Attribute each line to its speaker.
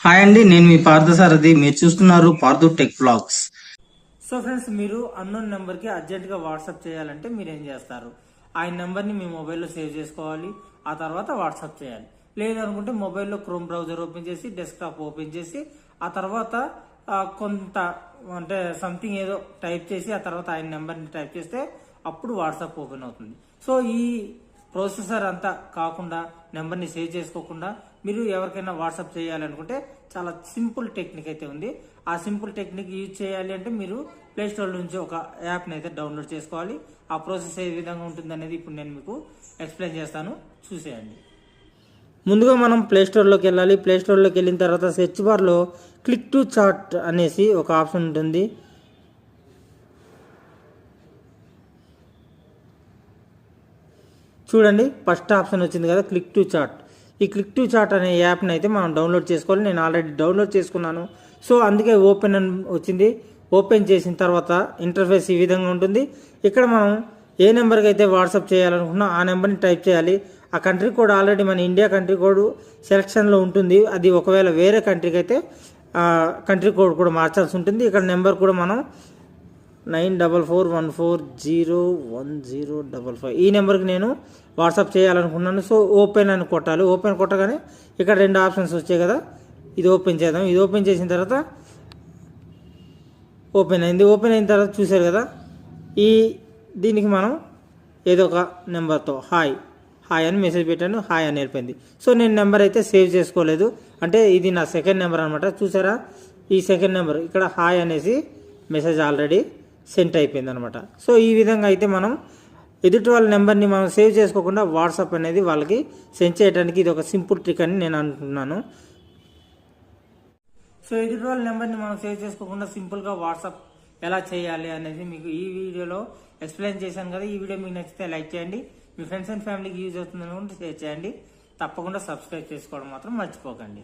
Speaker 1: Hi అండి, నేను మీ పార్థసారథి. మీరు చూస్తున్నారు Parthu tech blogs.
Speaker 2: So friends, మీరు అన్నోన్ నెంబర్కి అర్జెంటుగా వాట్సాప్ చేయాలంటే మీరు ఏం చేస్తారు? ఆ నెంబర్ని మీ మొబైల్లో సేవ్ చేసుకోవాలి, ఆ తర్వాత వాట్సాప్ చేయాలి. లేదనుకుంటే మొబైల్లో క్రోమ్ బ్రౌజర్ ఓపెన్ చేసి డెస్క్టాప్ ఓపెన్ చేసి ఆ తర్వాత కొంత అంటే సంథింగ్ ఏదో టైప్ చేసి ఆ తర్వాత ఆయన నెంబర్ని టైప్ చేస్తే అప్పుడు వాట్సాప్ ఓపెన్ అవుతుంది. సో ఈ ప్రాసెసర్ అంతా కాకుండా నెంబర్ని సేవ్ చేసుకోకుండా మీరు ఎవరికైనా వాట్సాప్ చేయాలనుకుంటే చాలా సింపుల్ టెక్నిక్ అయితే ఉంది. ఆ సింపుల్ టెక్నిక్ యూజ్ చేయాలి అంటే మీరు ప్లే స్టోర్ నుంచి ఒక యాప్ని అయితే డౌన్లోడ్ చేసుకోవాలి. ఆ ప్రాసెస్ ఏ విధంగా ఉంటుంది అనేది ఇప్పుడు నేను మీకు ఎక్స్ప్లెయిన్ చేస్తాను, చూసేయండి. ముందుగా మనం ప్లే స్టోర్లోకి వెళ్ళాలి. ప్లే స్టోర్లోకి వెళ్ళిన తర్వాత సెర్చ్ బార్లో క్లిక్ టు చాట్ అనేసి ఒక ఆప్షన్ ఉంటుంది. చూడండి, ఫస్ట్ ఆప్షన్ వచ్చింది కదా, క్లిక్ టు చాట్. ఈ క్లిక్ టు చాట్ అనే యాప్ని అయితే మనం డౌన్లోడ్ చేసుకోవాలి. నేను ఆల్రెడీ డౌన్లోడ్ చేసుకున్నాను, సో అందుకే ఓపెన్ అని వచ్చింది. ఓపెన్ చేసిన తర్వాత ఇంటర్ఫేస్ ఈ విధంగా ఉంటుంది. ఇక్కడ మనం ఏ నెంబర్కి అయితే వాట్సాప్ చేయాలనుకున్నా ఆ నెంబర్ని టైప్ చేయాలి. ఆ కంట్రీ కోడ్ ఆల్రెడీ మన ఇండియా కంట్రీ కోడ్ సెలక్షన్లో ఉంటుంది. అది ఒకవేళ వేరే కంట్రీకి అయితే కంట్రీ కోడ్ కూడా మార్చాల్సి ఉంటుంది. ఇక్కడ నెంబర్ కూడా మనం 9414401055 ఈ నెంబర్కి నేను వాట్సాప్ చేయాలనుకున్నాను. సో ఓపెన్ అని కొట్టాలి. ఓపెన్ కొట్టగానే ఇక్కడ రెండు ఆప్షన్స్ వచ్చాయి కదా, ఇది ఓపెన్ చేద్దాం. ఇది ఓపెన్ చేసిన తర్వాత ఓపెన్ అయింది. ఓపెన్ అయిన తర్వాత చూసారు కదా, దీనికి మనం ఏదో ఒక నెంబర్తో హాయ్ అని మెసేజ్ పెట్టాను. హాయ్ అని వెళ్ళిపోయింది. సో నేను నెంబర్ అయితే సేవ్ చేసుకోలేదు, అంటే ఇది నా సెకండ్ నెంబర్ అనమాట. చూసారా, ఈ సెకండ్ నెంబర్ ఇక్కడ హాయ్ అనేసి మెసేజ్ ఆల్రెడీ సెండ్ అయిపోయింది అనమాట. సో ఈ విధంగా అయితే మనం ఎదుటి వాళ్ళ నెంబర్ని మనం సేవ్ చేసుకోకుండా వాట్సాప్ అనేది వాళ్ళకి సెండ్ చేయడానికి ఇది ఒక సింపుల్ ట్రిక్ అని నేను అనుకుంటున్నాను. సో ఎదుటి వాళ్ళ నెంబర్ని మనం సేవ్ చేసుకోకుండా సింపుల్గా వాట్సాప్ ఎలా చేయాలి అనేది మీకు ఈ వీడియోలో ఎక్స్ప్లెయిన్ చేశాను కదా. ఈ వీడియో మీకు నచ్చితే లైక్ చేయండి, మీ ఫ్రెండ్స్ అండ్ ఫ్యామిలీకి యూజ్ అవుతుంది అనుకుంటే షేర్ చేయండి. తప్పకుండా సబ్స్క్రైబ్ చేసుకోవడం మాత్రం మర్చిపోకండి.